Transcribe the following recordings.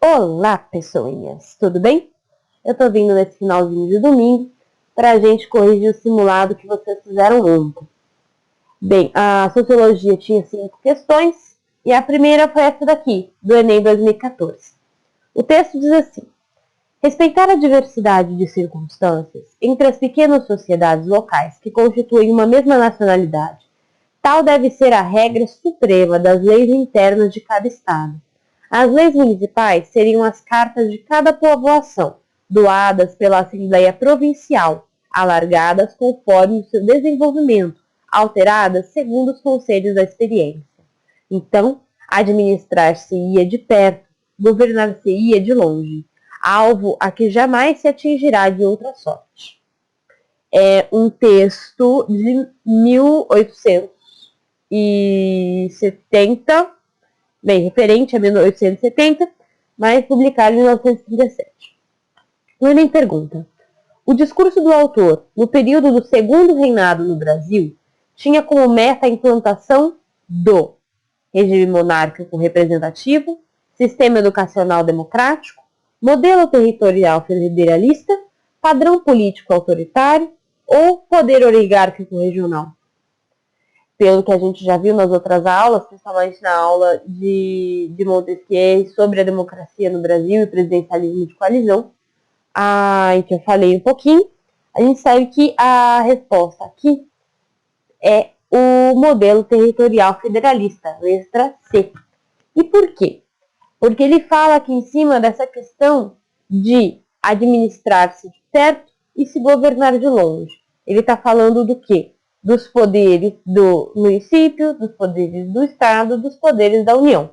Olá, pessoinhas! Tudo bem? Eu tô vindo nesse finalzinho de domingo pra gente corrigir o simulado que vocês fizeram ontem. Bem, a sociologia tinha 5 questões e a primeira foi essa daqui, do Enem 2014. O texto diz assim: respeitar a diversidade de circunstâncias entre as pequenas sociedades locais que constituem uma mesma nacionalidade. Tal deve ser a regra suprema das leis internas de cada estado. As leis municipais seriam as cartas de cada povoação, doadas pela Assembleia Provincial, alargadas conforme o seu desenvolvimento, alteradas segundo os conselhos da experiência. Então, administrar-se-ia de perto, governar-se-ia de longe, alvo a que jamais se atingirá de outra sorte. É um texto de 1870, bem, referente a 1870, mas publicado em 1937. O Enem pergunta: o discurso do autor, no período do segundo reinado no Brasil, tinha como meta a implantação do regime monárquico representativo, sistema educacional democrático, modelo territorial federalista, padrão político autoritário ou poder oligárquico regional? Pelo que a gente já viu nas outras aulas, principalmente na aula de Montesquieu sobre a democracia no Brasil e presidencialismo de coalizão, em que eu falei um pouquinho, a gente sabe que a resposta aqui é o modelo territorial federalista, letra C. E por quê? Porque ele fala aqui em cima dessa questão de administrar-se de perto e se governar de longe. Ele está falando do quê? Dos poderes do município, dos poderes do Estado, dos poderes da União.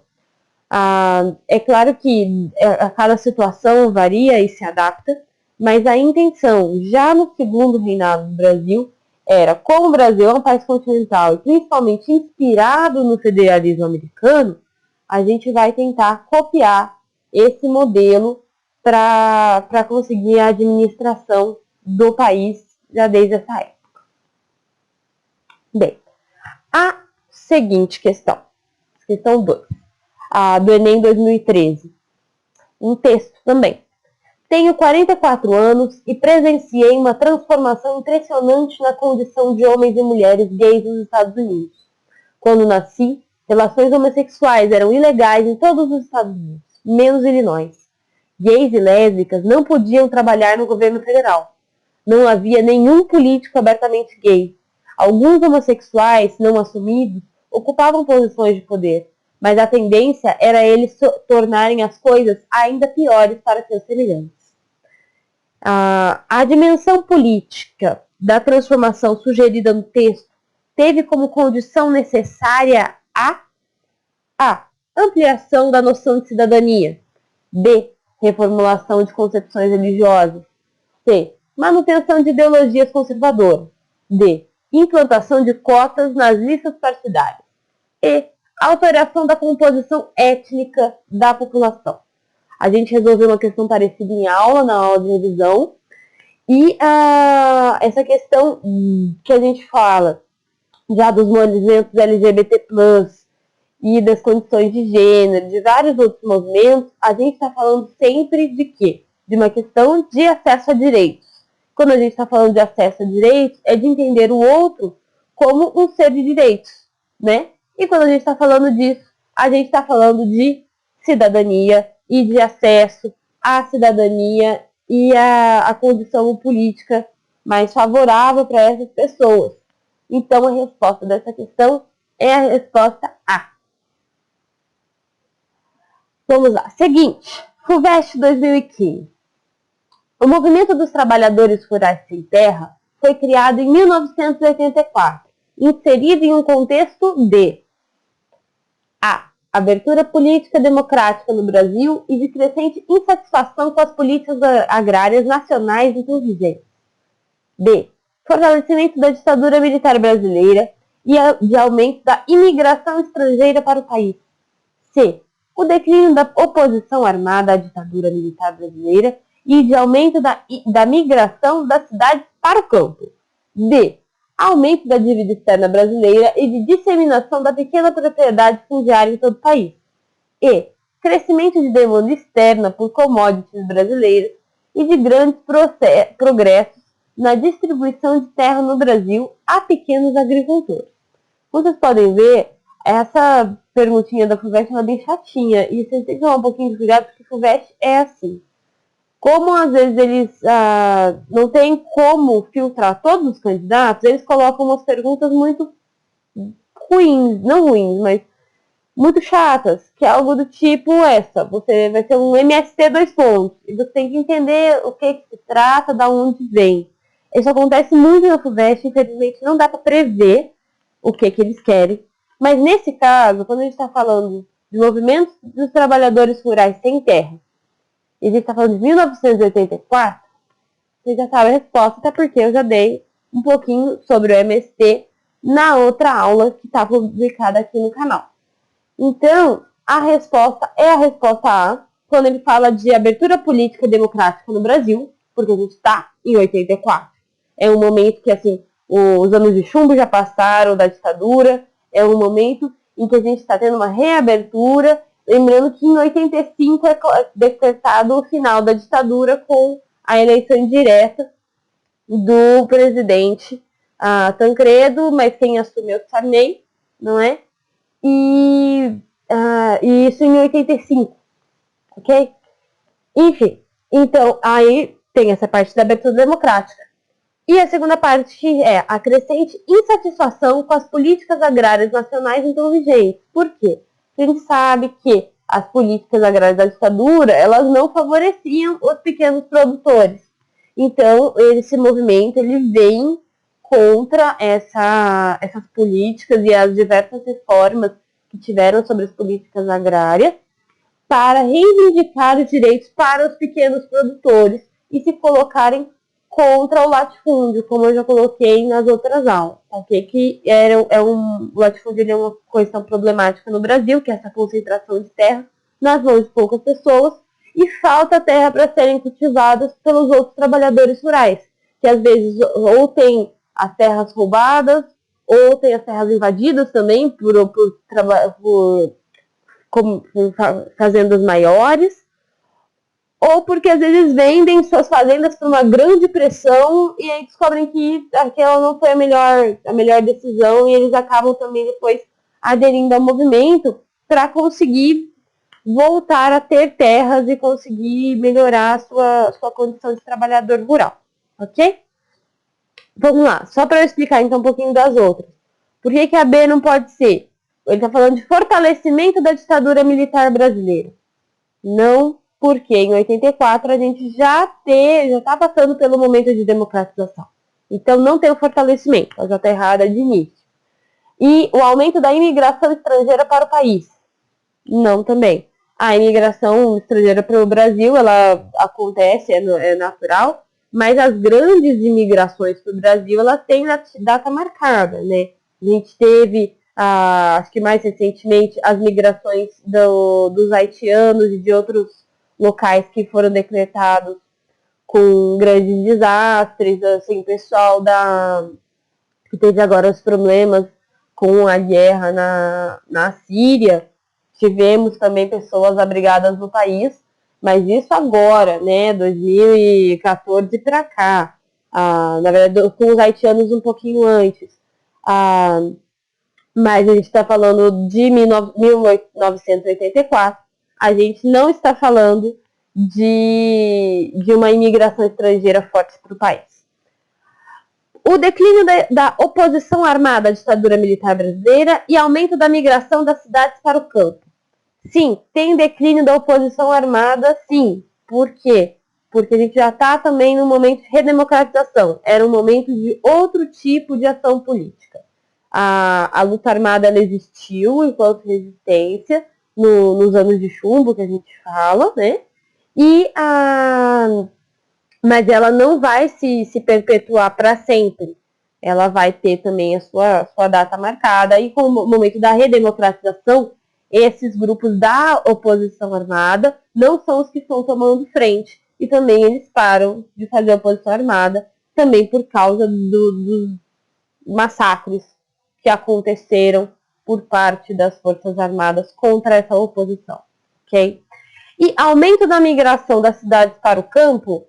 É claro que a cada situação varia e se adapta, mas a intenção, já no segundo reinado do Brasil, era, como o Brasil é um país continental e principalmente inspirado no federalismo americano, a gente vai tentar copiar esse modelo para conseguir a administração do país já desde essa época. Bem, a seguinte questão 2, do Enem 2013, um texto também. Tenho 44 anos e presenciei uma transformação impressionante na condição de homens e mulheres gays nos Estados Unidos. Quando nasci, relações homossexuais eram ilegais em todos os Estados Unidos, menos Illinois. Gays e lésbicas não podiam trabalhar no governo federal. Não havia nenhum político abertamente gay. Alguns homossexuais não assumidos ocupavam posições de poder, mas a tendência era eles tornarem as coisas ainda piores para seus semelhantes. A dimensão política da transformação sugerida no texto teve como condição necessária a ampliação da noção de cidadania, b. reformulação de concepções religiosas, c. manutenção de ideologias conservadoras, d. implantação de cotas nas listas partidárias e alteração da composição étnica da população. A gente resolveu uma questão parecida na aula de revisão, e essa questão que a gente fala já dos movimentos LGBT+, e das condições de gênero, de vários outros movimentos, a gente está falando sempre de quê? De uma questão de acesso a direitos. Quando a gente está falando de acesso a direitos, é de entender o outro como um ser de direitos, né? E quando a gente está falando disso, a gente está falando de cidadania e de acesso à cidadania e à condição política mais favorável para essas pessoas. Então, a resposta dessa questão é a resposta A. Vamos lá. Seguinte, FUVEST 2015. O Movimento dos Trabalhadores Rurais Sem Terra foi criado em 1984, inserido em um contexto de A. Abertura política democrática no Brasil e de crescente insatisfação com as políticas agrárias nacionais então vigentes. B. Fortalecimento da ditadura militar brasileira e de aumento da imigração estrangeira para o país. C. O declínio da oposição armada à ditadura militar brasileira e de aumento da migração das cidades para o campo. D. Aumento da dívida externa brasileira e de disseminação da pequena propriedade fundiária em todo o país. E. crescimento de demanda externa por commodities brasileiras e de grandes progressos na distribuição de terra no Brasil a pequenos agricultores. Como vocês podem ver, essa perguntinha da FUVEST é bem chatinha e vocês têm que tomar um pouquinho de cuidado porque FUVEST é assim. Como às vezes eles não têm como filtrar todos os candidatos, eles colocam umas perguntas muito ruins, não ruins, mas muito chatas, que é algo do tipo essa. Você vai ter um MST 2 pontos, e você tem que entender o que se trata, da onde vem. Isso acontece muito na FUVEST, infelizmente não dá para prever o que eles querem. Mas nesse caso, quando a gente está falando de movimentos dos trabalhadores rurais sem terra, e a gente está falando de 1984, você já sabe a resposta, até porque eu já dei um pouquinho sobre o MST na outra aula que está publicada aqui no canal. Então, a resposta é a resposta A, quando ele fala de abertura política democrática no Brasil, porque a gente está em 84. É um momento que, assim, os anos de chumbo já passaram da ditadura, é um momento em que a gente está tendo uma reabertura, lembrando que em 85 é decretado o final da ditadura com a eleição direta do presidente Tancredo, mas quem assumiu o Sarney, não é? E isso em 85, ok? Enfim, então aí tem essa parte da abertura democrática. E a segunda parte é a crescente insatisfação com as políticas agrárias nacionais então vigentes. Por quê? A gente sabe que as políticas agrárias da ditadura, elas não favoreciam os pequenos produtores. Então, esse movimento, ele vem contra essas políticas e as diversas reformas que tiveram sobre as políticas agrárias para reivindicar os direitos para os pequenos produtores e se colocarem contra o latifúndio, como eu já coloquei nas outras aulas, ok? Que o latifúndio é uma questão problemática no Brasil, que é essa concentração de terra nas mãos de poucas pessoas, e falta terra para serem cultivadas pelos outros trabalhadores rurais, que às vezes ou tem as terras roubadas, ou tem as terras invadidas também por fazendas maiores, ou porque às vezes vendem suas fazendas por uma grande pressão e aí descobrem que aquela não foi a melhor decisão e eles acabam também depois aderindo ao movimento para conseguir voltar a ter terras e conseguir melhorar a sua condição de trabalhador rural, ok? Vamos lá, só para eu explicar então um pouquinho das outras. Por que a B não pode ser? Ele está falando de fortalecimento da ditadura militar brasileira. Não, porque em 84 a gente já está passando pelo momento de democratização. Então não tem o fortalecimento, ela já está errada de início. E o aumento da imigração estrangeira para o país. Não também. A imigração estrangeira para o Brasil, ela acontece, é natural, mas as grandes imigrações para o Brasil, elas têm data marcada, né? A gente teve, acho que mais recentemente, as migrações dos haitianos e de outros locais que foram decretados com grandes desastres, assim, o pessoal que teve agora os problemas com a guerra na Síria, tivemos também pessoas abrigadas no país, mas isso agora, né, 2014 para cá, na verdade com os haitianos um pouquinho antes, mas a gente está falando de 1984, a gente não está falando de uma imigração estrangeira forte para o país. O declínio da oposição armada à ditadura militar brasileira e aumento da migração das cidades para o campo. Sim, tem declínio da oposição armada, sim. Por quê? Porque a gente já está também no momento de redemocratização. Era um momento de outro tipo de ação política. A luta armada ela existiu enquanto resistência nos anos de chumbo, que a gente fala, né? Mas ela não vai se perpetuar para sempre. Ela vai ter também a sua data marcada. E com o momento da redemocratização, esses grupos da oposição armada não são os que estão tomando frente. E também eles param de fazer oposição armada, também por causa dos massacres que aconteceram por parte das Forças Armadas contra essa oposição. ok? E aumento da migração das cidades para o campo?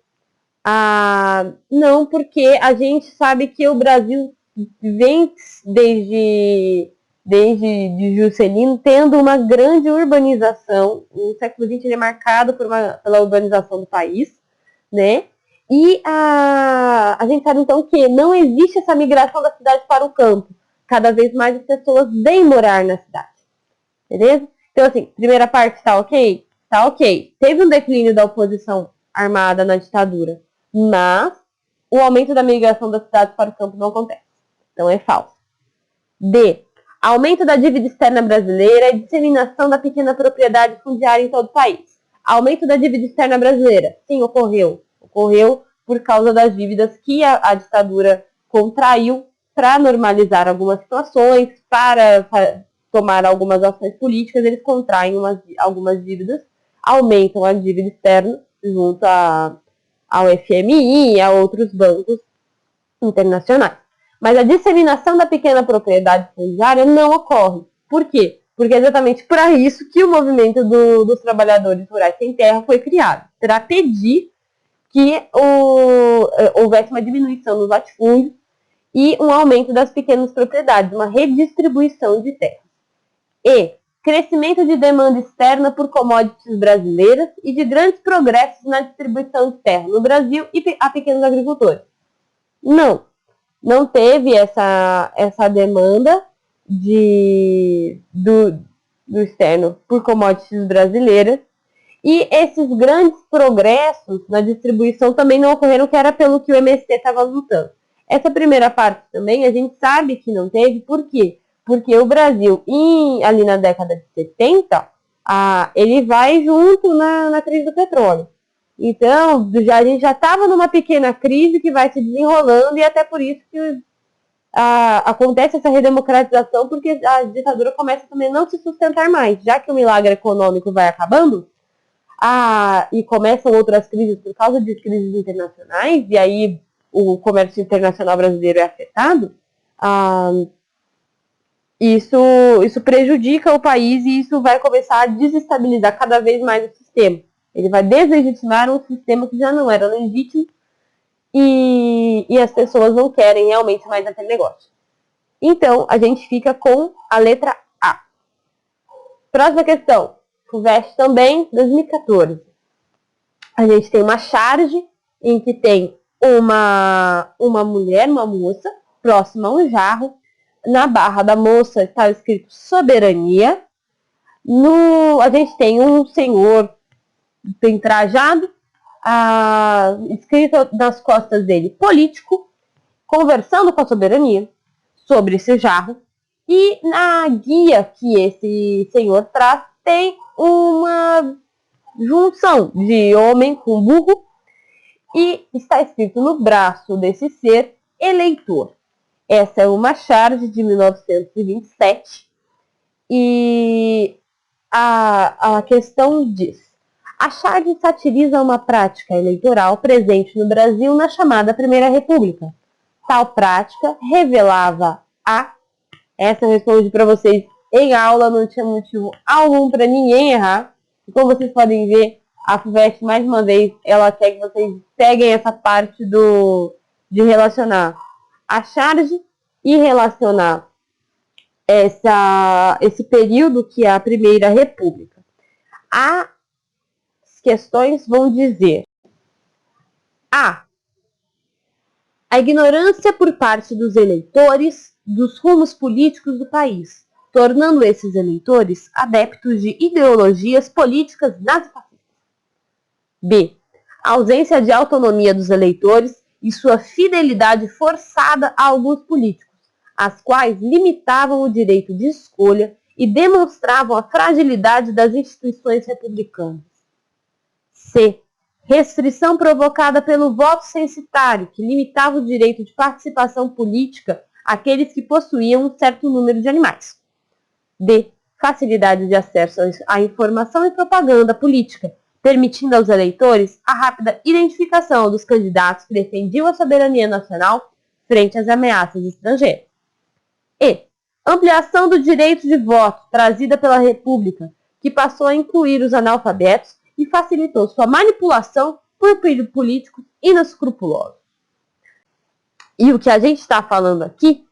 Não, porque a gente sabe que o Brasil vem desde de Juscelino tendo uma grande urbanização. O século XX ele é marcado pela urbanização do país, né? E a gente sabe então que não existe essa migração da cidade para o campo. Cada vez mais as pessoas vêm morar na cidade. Beleza? Então, assim, primeira parte tá ok? Tá ok. Teve um declínio da oposição armada na ditadura, mas o aumento da migração das cidades para o campo não acontece. Então é falso. D. Aumento da dívida externa brasileira e disseminação da pequena propriedade fundiária em todo o país. Aumento da dívida externa brasileira. Sim, ocorreu. Ocorreu por causa das dívidas que a ditadura contraiu para normalizar algumas situações, para tomar algumas ações políticas, eles contraem algumas dívidas, aumentam a dívida externa junto ao FMI e a outros bancos internacionais. Mas a disseminação da pequena propriedade fundiária não ocorre. Por quê? Porque é exatamente para isso que o movimento dos trabalhadores rurais sem terra foi criado. Para pedir que houvesse uma diminuição dos latifúndios e um aumento das pequenas propriedades, uma redistribuição de terras. E crescimento de demanda externa por commodities brasileiras e de grandes progressos na distribuição de terra no Brasil e a pequenos agricultores. Não teve essa demanda do externo por commodities brasileiras. E esses grandes progressos na distribuição também não ocorreram, que era pelo que o MST estava lutando. Essa primeira parte também a gente sabe que não teve, por quê? Porque o Brasil, ali na década de 70, ele vai junto na crise do petróleo. Então, a gente já estava numa pequena crise que vai se desenrolando, e até por isso que acontece essa redemocratização, porque a ditadura começa também a não se sustentar mais, já que o milagre econômico vai acabando, e começam outras crises por causa de crises internacionais, e aí o comércio internacional brasileiro é afetado, isso prejudica o país e isso vai começar a desestabilizar cada vez mais o sistema. Ele vai deslegitimar um sistema que já não era legítimo e as pessoas não querem realmente mais aquele negócio. Então, a gente fica com a letra A. Próxima questão. FUVEST também, 2014. A gente tem uma charge em que tem uma mulher, uma moça, próxima a um jarro. Na barra da moça está escrito soberania. A gente tem um senhor bem trajado, escrito nas costas dele, político, conversando com a soberania sobre esse jarro. E na guia que esse senhor traz, tem uma junção de homem com burro e está escrito no braço desse ser, eleitor. Essa é uma charge de 1927 e a questão diz: a charge satiriza uma prática eleitoral presente no Brasil na chamada Primeira República. Tal prática revelava essa eu respondi para vocês em aula, não tinha motivo algum para ninguém errar. E como vocês podem ver, a FUVEST, mais uma vez, ela quer que vocês peguem essa parte de relacionar a charge e relacionar esse período que é a Primeira República. As questões vão dizer: a ignorância por parte dos eleitores dos rumos políticos do país, tornando esses eleitores adeptos de ideologias políticas nazifascistas. B. A ausência de autonomia dos eleitores e sua fidelidade forçada a alguns políticos, as quais limitavam o direito de escolha e demonstravam a fragilidade das instituições republicanas. C. Restrição provocada pelo voto censitário, que limitava o direito de participação política àqueles que possuíam um certo número de animais. D. Facilidade de acesso à informação e propaganda política, permitindo aos eleitores a rápida identificação dos candidatos que defendiam a soberania nacional frente às ameaças estrangeiras. E. Ampliação do direito de voto trazida pela República, que passou a incluir os analfabetos e facilitou sua manipulação por políticos inescrupulosos. E o que a gente está falando aqui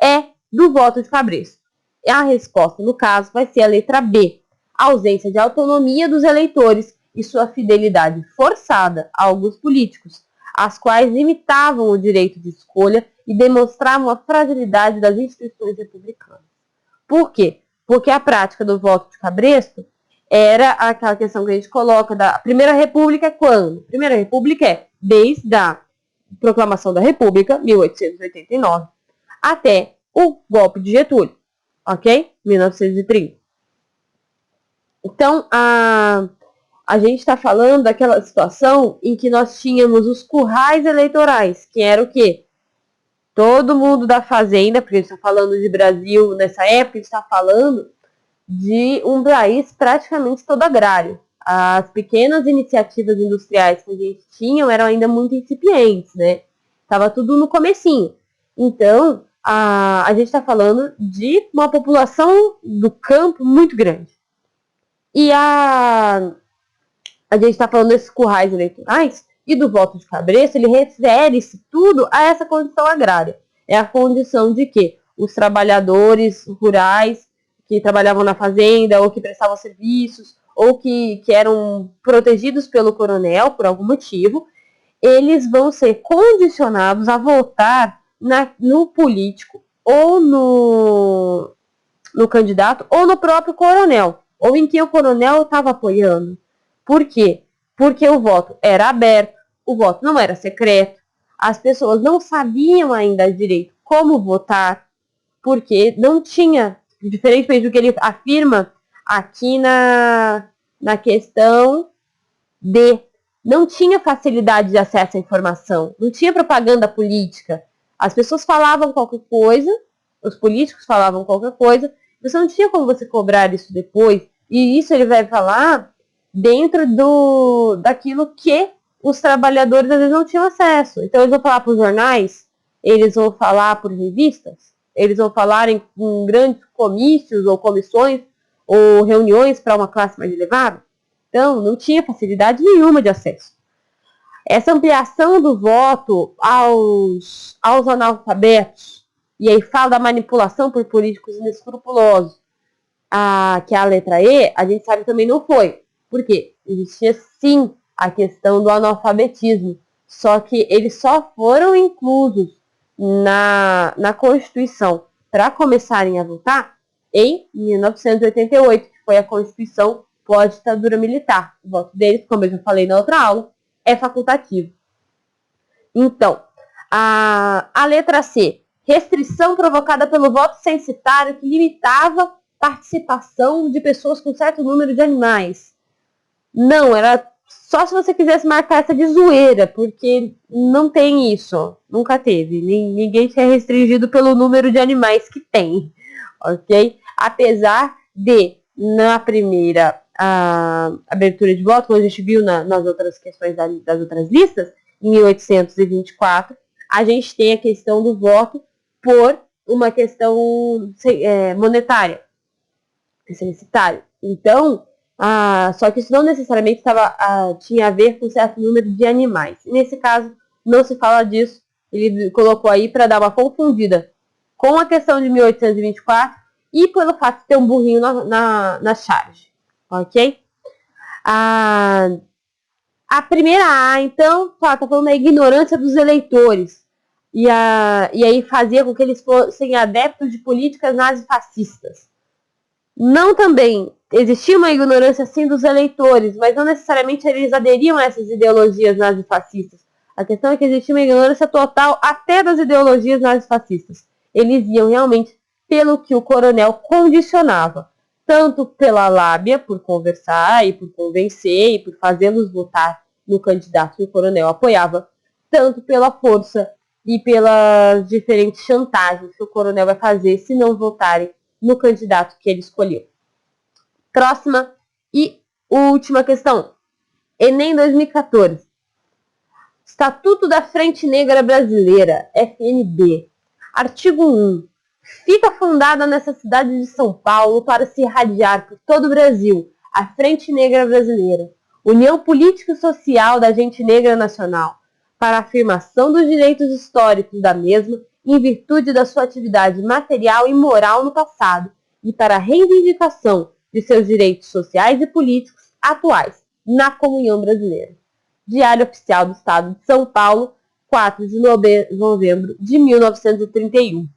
é do voto de cabresto. A resposta, no caso, vai ser a letra B. A ausência de autonomia dos eleitores e sua fidelidade forçada a alguns políticos, as quais limitavam o direito de escolha e demonstravam a fragilidade das instituições republicanas. Por quê? Porque a prática do voto de cabresto era aquela questão que a gente coloca da Primeira República é quando? A Primeira República é desde a Proclamação da República, 1889, até o golpe de Getúlio, ok? 1930. Então, a gente está falando daquela situação em que nós tínhamos os currais eleitorais, que era o quê? Todo mundo da fazenda, porque a gente está falando de Brasil nessa época, a gente está falando de um país praticamente todo agrário. As pequenas iniciativas industriais que a gente tinha eram ainda muito incipientes, né? Estava tudo no comecinho. Então, a gente está falando de uma população do campo muito grande. E a gente está falando desses currais eleitorais e do voto de cabresto, ele refere-se tudo a essa condição agrária. É a condição de que os trabalhadores rurais que trabalhavam na fazenda ou que prestavam serviços ou que eram protegidos pelo coronel por algum motivo, eles vão ser condicionados a votar no político ou no candidato ou no próprio coronel, ou em quem o coronel estava apoiando. Por quê? Porque o voto era aberto, o voto não era secreto, as pessoas não sabiam ainda direito como votar, porque não tinha, diferentemente do que ele afirma aqui na questão de não tinha facilidade de acesso à informação, não tinha propaganda política. As pessoas falavam qualquer coisa, os políticos falavam qualquer coisa, você não tinha como você cobrar isso depois, e isso ele vai falar dentro daquilo que os trabalhadores às vezes não tinham acesso. Então eles vão falar por jornais, eles vão falar por revistas, eles vão falar em grandes comícios ou comissões ou reuniões para uma classe mais elevada. Então não tinha facilidade nenhuma de acesso. Essa ampliação do voto aos analfabetos, e aí fala da manipulação por políticos inescrupulosos, que é a letra E, a gente sabe também não foi. Por quê? Existia sim a questão do analfabetismo, só que eles só foram inclusos na Constituição para começarem a votar em 1988, que foi a Constituição pós-ditadura militar. O voto deles, como eu já falei na outra aula, é facultativo. Então, a letra C, restrição provocada pelo voto censitário que limitava participação de pessoas com certo número de animais. Não, era só se você quisesse marcar essa de zoeira, porque não tem isso, nunca teve. Ninguém é restringido pelo número de animais que tem, ok? Apesar de, na primeira abertura de voto, como a gente viu nas outras questões das outras listas, em 1824, a gente tem a questão do voto por uma questão monetária, censitária. Então, só que isso não necessariamente tinha a ver com certo número de animais. Nesse caso, não se fala disso. Ele colocou aí para dar uma confundida com a questão de 1824 e pelo fato de ter um burrinho na charge. Ok? A primeira A, então, está falando da ignorância dos eleitores. E aí fazia com que eles fossem adeptos de políticas nazifascistas. Não também existia uma ignorância sim dos eleitores, mas não necessariamente eles aderiam a essas ideologias nazifascistas. A questão é que existia uma ignorância total até das ideologias nazifascistas. Eles iam realmente pelo que o coronel condicionava, tanto pela lábia, por conversar e por convencer e por fazê-los votar no candidato que o coronel apoiava, tanto pela força e pelas diferentes chantagens que o coronel vai fazer se não votarem no candidato que ele escolheu. Próxima e última questão. Enem 2014. Estatuto da Frente Negra Brasileira, FNB. Artigo 1. Fica fundada nessa cidade de São Paulo para se irradiar por todo o Brasil a Frente Negra Brasileira, União Política e Social da Gente Negra Nacional, para a afirmação dos direitos históricos da mesma em virtude da sua atividade material e moral no passado e para a reivindicação de seus direitos sociais e políticos atuais na comunhão brasileira. Diário Oficial do Estado de São Paulo, 4 de novembro de 1931.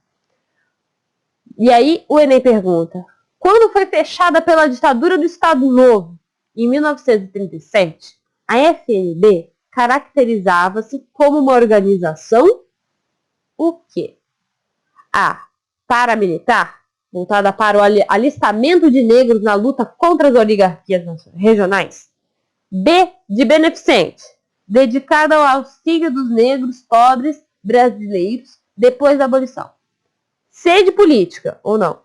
E aí o Enem pergunta: quando foi fechada pela ditadura do Estado Novo, em 1937, a FNB caracterizava-se como uma organização o quê? A. Paramilitar, voltada para o alistamento de negros na luta contra as oligarquias regionais. B. De beneficente, dedicada ao auxílio dos negros pobres brasileiros depois da abolição. C. De política, ou não,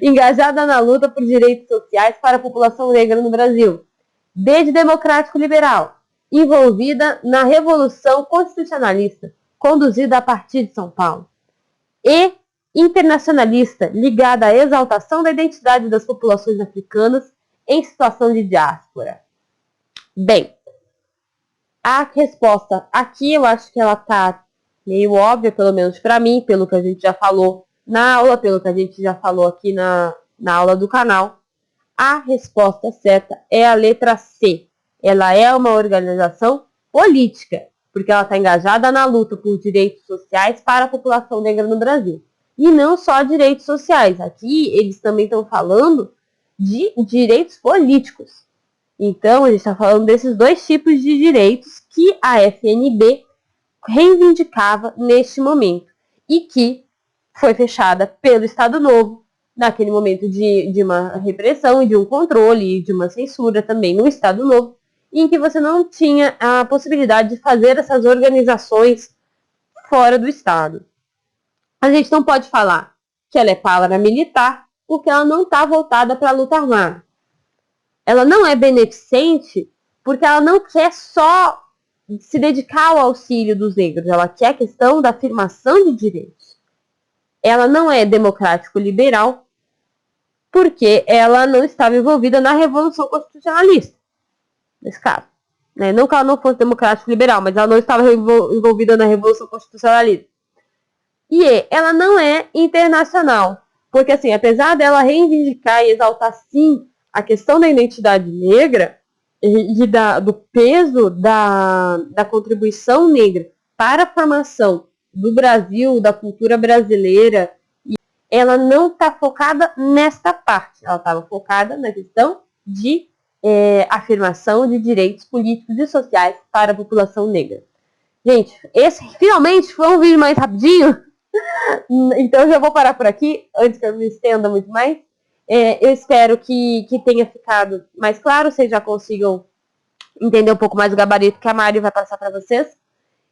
engajada na luta por direitos sociais para a população negra no Brasil. D. De democrático-liberal, envolvida na Revolução Constitucionalista, conduzida a partir de São Paulo. E. Internacionalista, ligada à exaltação da identidade das populações africanas em situação de diáspora. Bem, a resposta aqui eu acho que ela está meio óbvia, pelo menos para mim, pelo que a gente já falou na aula, pelo que a gente já falou aqui na aula do canal. A resposta certa é a letra C. Ela é uma organização política, porque ela está engajada na luta por direitos sociais para a população negra no Brasil. E não só direitos sociais. Aqui eles também estão falando de direitos políticos. Então, a gente está falando desses dois tipos de direitos que a FNB reivindicava neste momento e que foi fechada pelo Estado Novo, naquele momento de uma repressão, de um controle, de uma censura também no Estado Novo, em que você não tinha a possibilidade de fazer essas organizações fora do Estado. A gente não pode falar que ela é paramilitar porque ela não está voltada para a luta armada. Ela não é beneficente porque ela não quer só se dedicar ao auxílio dos negros, ela quer a questão da afirmação de direitos. Ela não é democrático-liberal porque ela não estava envolvida na Revolução Constitucionalista, nesse caso. Não que ela não fosse democrático-liberal, mas ela não estava envolvida na Revolução Constitucionalista. E ela não é internacional, porque assim, apesar dela reivindicar e exaltar sim a questão da identidade negra e do peso da contribuição negra para a formação do Brasil, da cultura brasileira, ela não está focada nesta parte, ela estava focada na questão de afirmação de direitos políticos e sociais para a população negra. Gente, esse finalmente foi um vídeo mais rapidinho, então eu já vou parar por aqui, antes que eu me estenda muito mais. Eu espero que tenha ficado mais claro, vocês já consigam entender um pouco mais o gabarito que a Mari vai passar para vocês.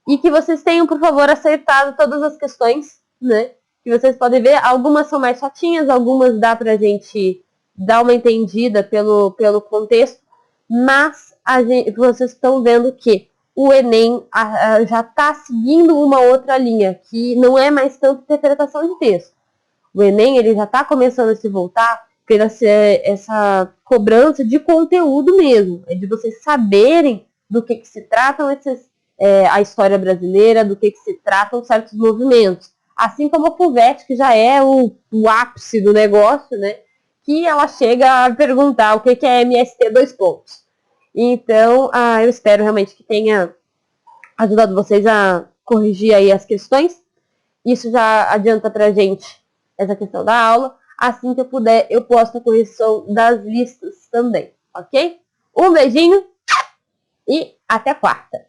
E que vocês tenham, por favor, acertado todas as questões, né? Que vocês podem ver, algumas são mais chatinhas, algumas dá pra gente dar uma entendida pelo contexto, mas vocês estão vendo que o Enem já está seguindo uma outra linha, que não é mais tanto interpretação de texto. O Enem ele já está começando a se voltar pela essa cobrança de conteúdo mesmo, de vocês saberem do que se tratam a história brasileira, do que se tratam certos movimentos. Assim como a FUVEST, que já é o ápice do negócio, né? Que ela chega a perguntar o que é MST 2 pontos. Então, eu espero realmente que tenha ajudado vocês a corrigir aí as questões. Isso já adianta pra gente essa questão da aula. Assim que eu puder, eu posto a correção das listas também, ok? Um beijinho e até quarta!